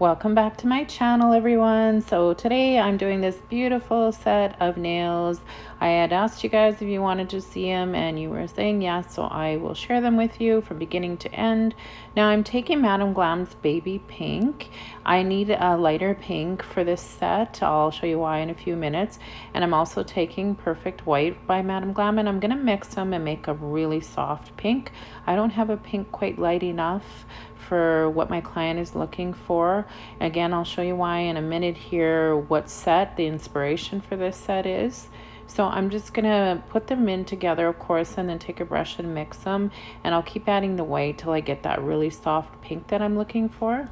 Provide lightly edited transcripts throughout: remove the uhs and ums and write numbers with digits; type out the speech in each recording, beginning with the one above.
Welcome back to my channel, everyone. So today I'm doing this beautiful set of nails. I had asked you guys if you wanted to see them and you were saying yes, so I will share them with you from beginning to end. Now I'm taking Madam Glam's Baby Pink. I need a lighter pink for this set. I'll show you why in a few minutes. And I'm also taking Perfect White by Madam Glam, and I'm gonna mix them and make a really soft pink. I don't have a pink quite light enough for what my client is looking for. Again, I'll show you why in a minute here, what set the inspiration for this set is. So I'm just gonna put them in together, of course, and then take a brush and mix them, and I'll keep adding the white till I get that really soft pink that I'm looking for.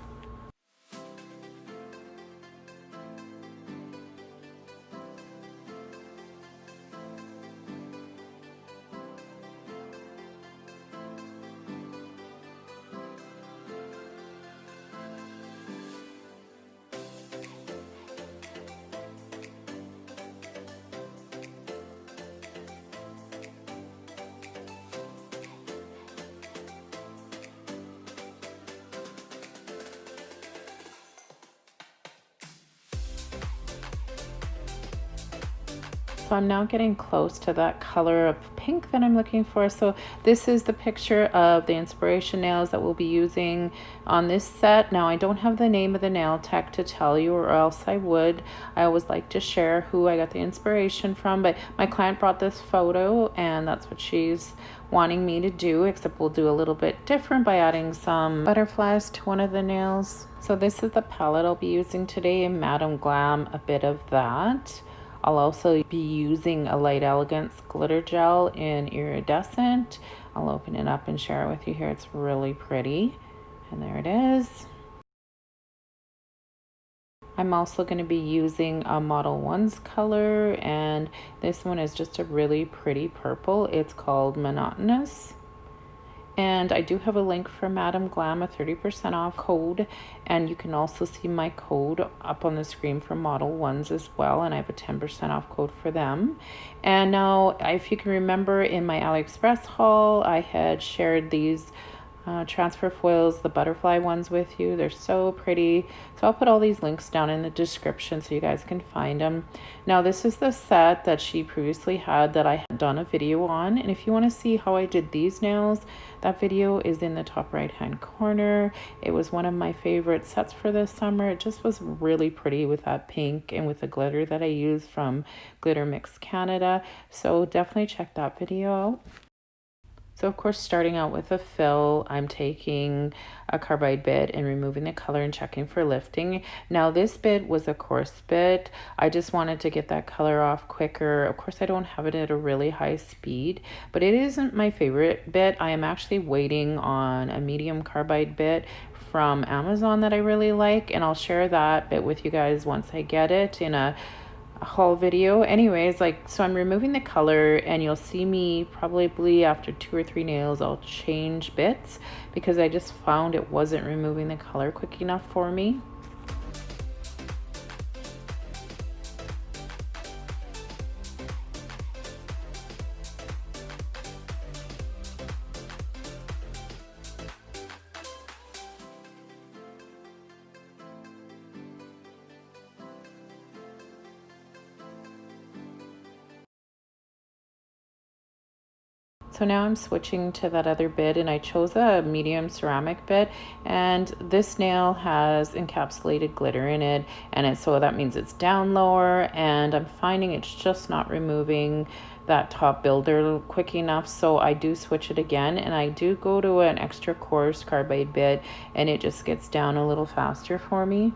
So I'm now getting close to that color of pink that I'm looking for. So this is the picture of the inspiration nails that we'll be using on this set. Now I don't have the name of the nail tech to tell you, or else I would. I always like to share who I got the inspiration from, but my client brought this photo and that's what she's wanting me to do, except we'll do a little bit different by adding some butterflies to one of the nails. So this is the palette I'll be using today in Madam Glam, a bit of that. I'll also be using a Light Elegance glitter gel in Iridescent. I'll open it up and share it with you here. It's really pretty. And there it is. I'm also going to be using a Modelones color, and this one is just a really pretty purple. It's called Monotonous. And I do have a link for Madam Glam, a 30% off code, and you can also see my code up on the screen for Modelones as well, and I have a 10% off code for them. And now, if you can remember, in my AliExpress haul, I had shared these transfer foils, the butterfly ones, with you. They're so pretty. So I'll put all these links down in the description so you guys can find them. Now this is the set that she previously had that I had done a video on, and if you want to see how I did these nails, that video is in the top right hand corner. It was one of my favorite sets for this summer. It just was really pretty with that pink and with the glitter that I used from Glitter Mix Canada. So definitely check that video out. So of course, starting out with a fill, I'm taking a carbide bit and removing the color and checking for lifting. Now this bit was a coarse bit. I just wanted to get that color off quicker. Of course, I don't have it at a really high speed, but it isn't my favorite bit. I am actually waiting on a medium carbide bit from Amazon that I really like, and I'll share that bit with you guys once I get it in a haul video. Anyways, so I'm removing the color, and you'll see me probably after 2 or 3 nails I'll change bits because I just found it wasn't removing the color quick enough for me. So now I'm switching to that other bit, and I chose a medium ceramic bit, and this nail has encapsulated glitter in it, and so that means it's down lower, and I'm finding it's just not removing that top builder quick enough. So I do switch it again, and I do go to an extra coarse carbide bit, and it just gets down a little faster for me.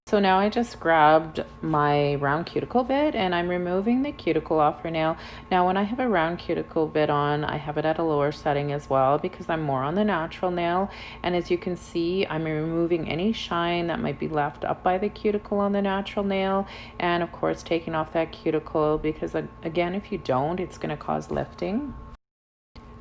So now I just grabbed my round cuticle bit and I'm removing the cuticle off her nail. Now when I have a round cuticle bit on, I have it at a lower setting as well because I'm more on the natural nail. And as you can see, I'm removing any shine that might be left up by the cuticle on the natural nail. And of course taking off that cuticle because again, if you don't, it's going to cause lifting.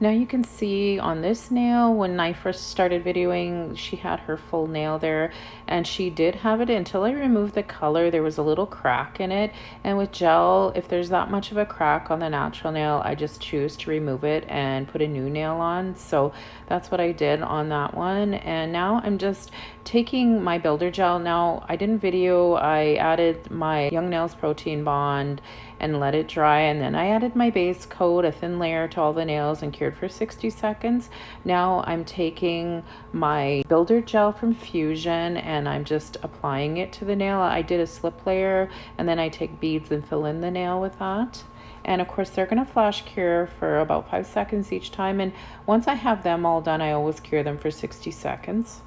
Now you can see on this nail, when I first started videoing, she had her full nail there and she did have it until I removed the color. There was a little crack in it, and with gel, if there's that much of a crack on the natural nail, I just choose to remove it and put a new nail on. So that's what I did on that one. And now I'm just taking my builder gel. Now I didn't video, I added my Young Nails Protein Bond and let it dry, and then I added my base coat, a thin layer, to all the nails and cured for 60 seconds. Now I'm taking my builder gel from Fusion and I'm just applying it to the nail. I did a slip layer and then I take beads and fill in the nail with that. And of course they're going to flash cure for about 5 seconds each time, and once I have them all done, I always cure them for 60 seconds.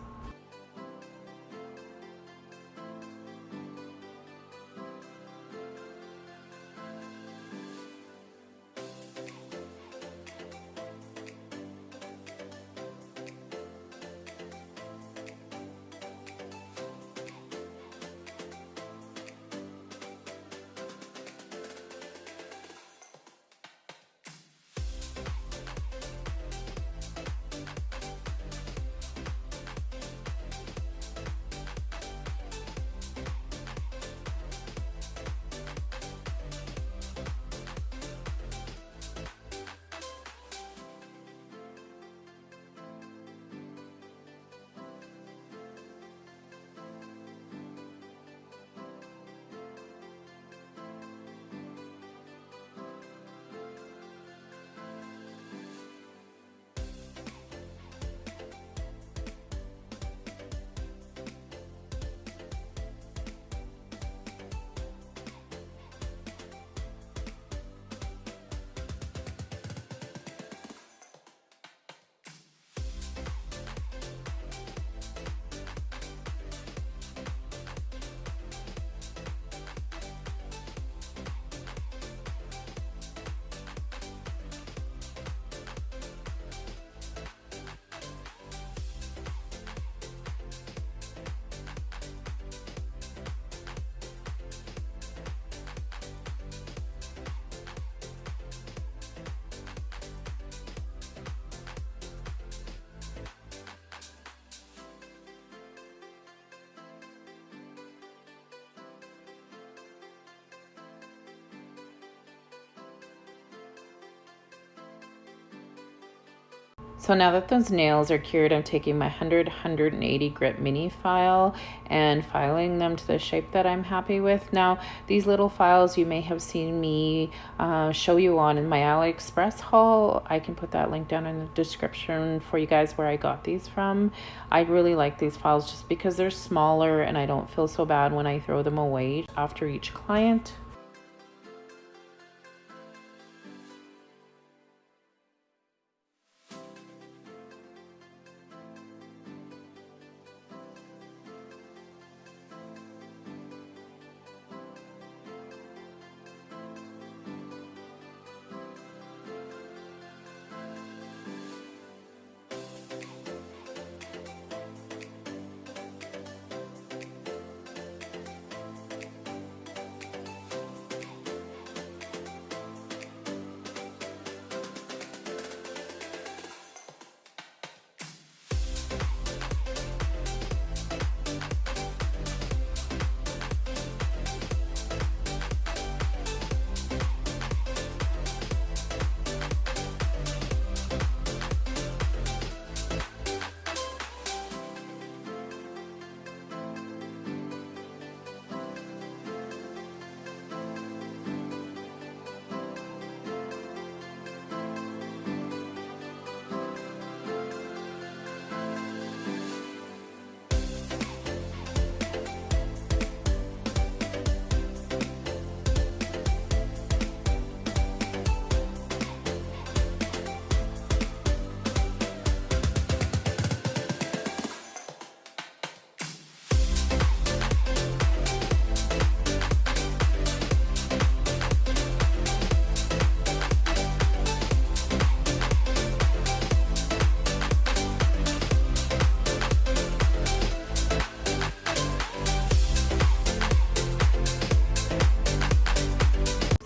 So now that those nails are cured, I'm taking my 180 grit mini file and filing them to the shape that I'm happy with. Now, these little files you may have seen me show you on in my AliExpress haul. I can put that link down in the description for you guys where I got these from. I really like these files just because they're smaller and I don't feel so bad when I throw them away after each client.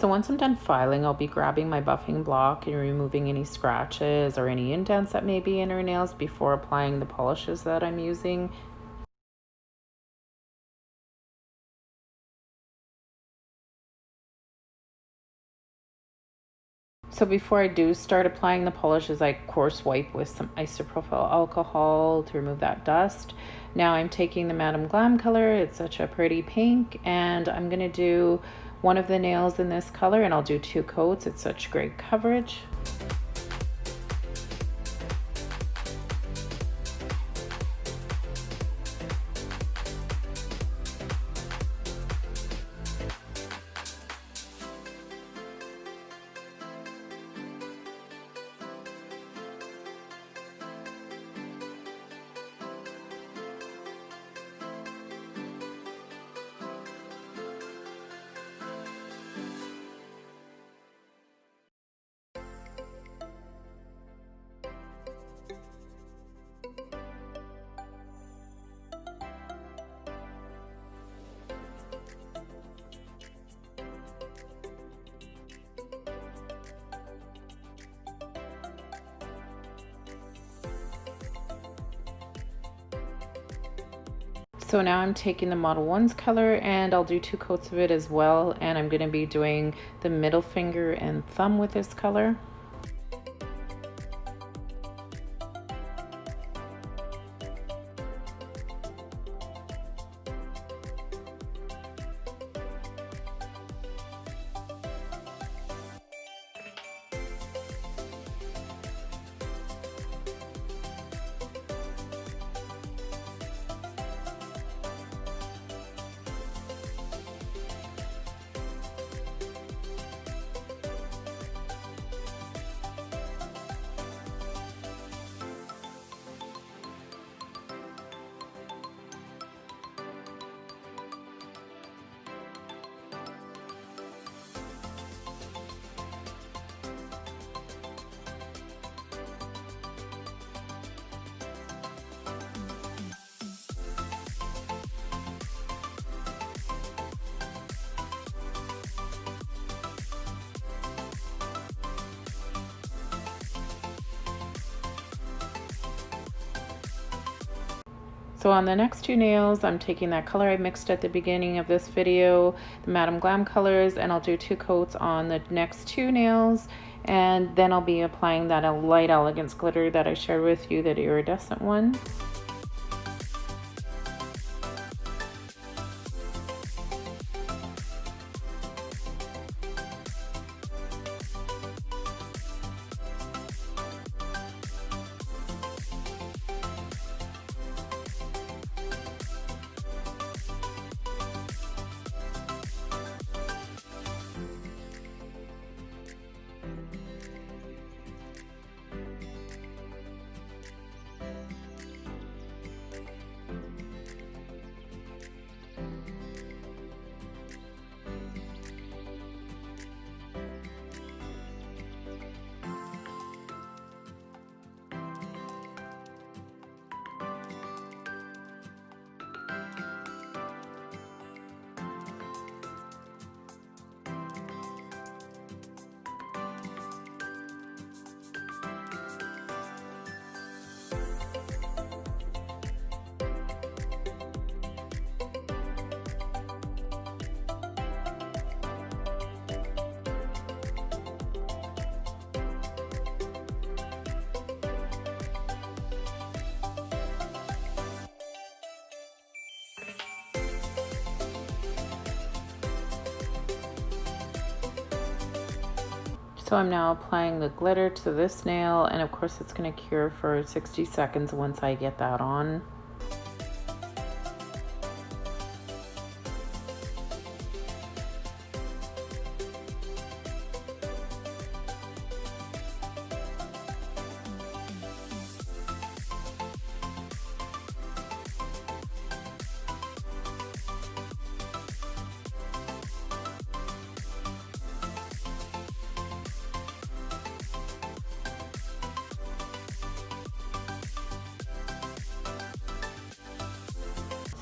So once I'm done filing, I'll be grabbing my buffing block and removing any scratches or any indents that may be in her nails before applying the polishes that I'm using. So before I do start applying the polishes, I coarse wipe with some isopropyl alcohol to remove that dust. Now I'm taking the Madame Glam color. It's such a pretty pink, and I'm gonna do one of the nails in this color, and I'll do 2 coats. It's such great coverage. So now I'm taking the Modelones color and I'll do 2 coats of it as well, and I'm going to be doing the middle finger and thumb with this color. So on the next 2 nails, I'm taking that color I mixed at the beginning of this video, the Madame Glam colors, and I'll do 2 coats on the next 2 nails, and then I'll be applying that light elegance glitter that I shared with you, that iridescent one. So I'm now applying the glitter to this nail, and of course it's going to cure for 60 seconds once I get that on.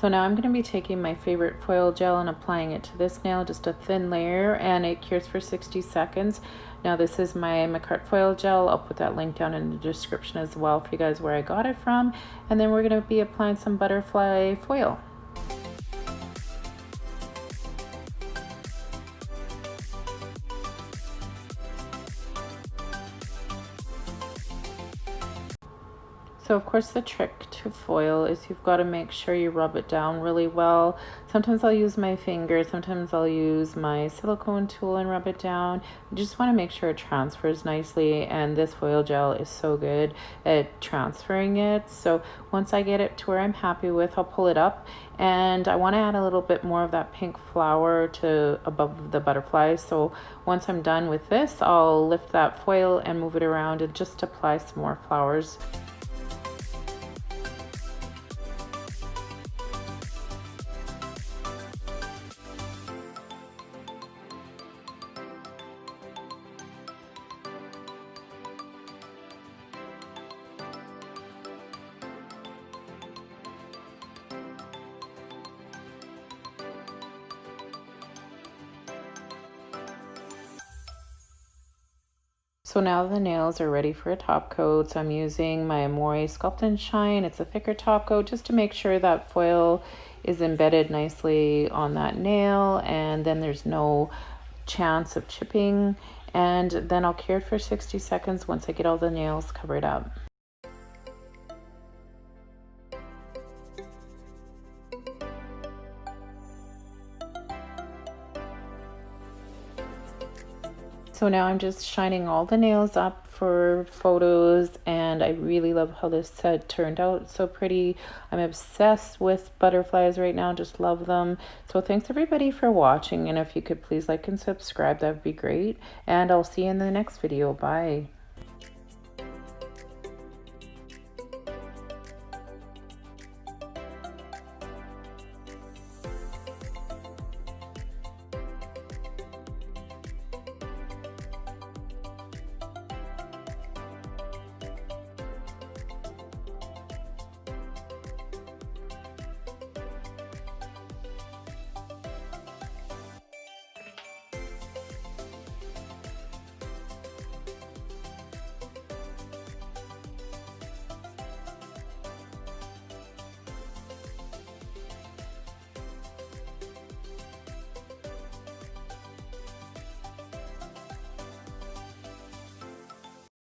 So now I'm going to be taking my favorite foil gel and applying it to this nail, just a thin layer, and it cures for 60 seconds. Now this is my Makartt Foil Gel. I'll put that link down in the description as well for you guys where I got it from. And then we're going to be applying some butterfly foil. So of course the trick to foil is you've got to make sure you rub it down really well. Sometimes I'll use my finger, sometimes I'll use my silicone tool and rub it down. You just want to make sure it transfers nicely, and this foil gel is so good at transferring it. So once I get it to where I'm happy with, I'll pull it up, and I want to add a little bit more of that pink flower to above the butterfly. So once I'm done with this, I'll lift that foil and move it around and just apply some more flowers. So now the nails are ready for a top coat. So I'm using my Amore Sculpt and Shine. It's a thicker top coat just to make sure that foil is embedded nicely on that nail, and then there's no chance of chipping. And then I'll cure it for 60 seconds once I get all the nails covered up. So now I'm just shining all the nails up for photos, and I really love how this set turned out. So pretty. I'm obsessed with butterflies right now, just love them. So thanks everybody for watching, and if you could please like and subscribe, that would be great. And I'll see you in the next video. Bye.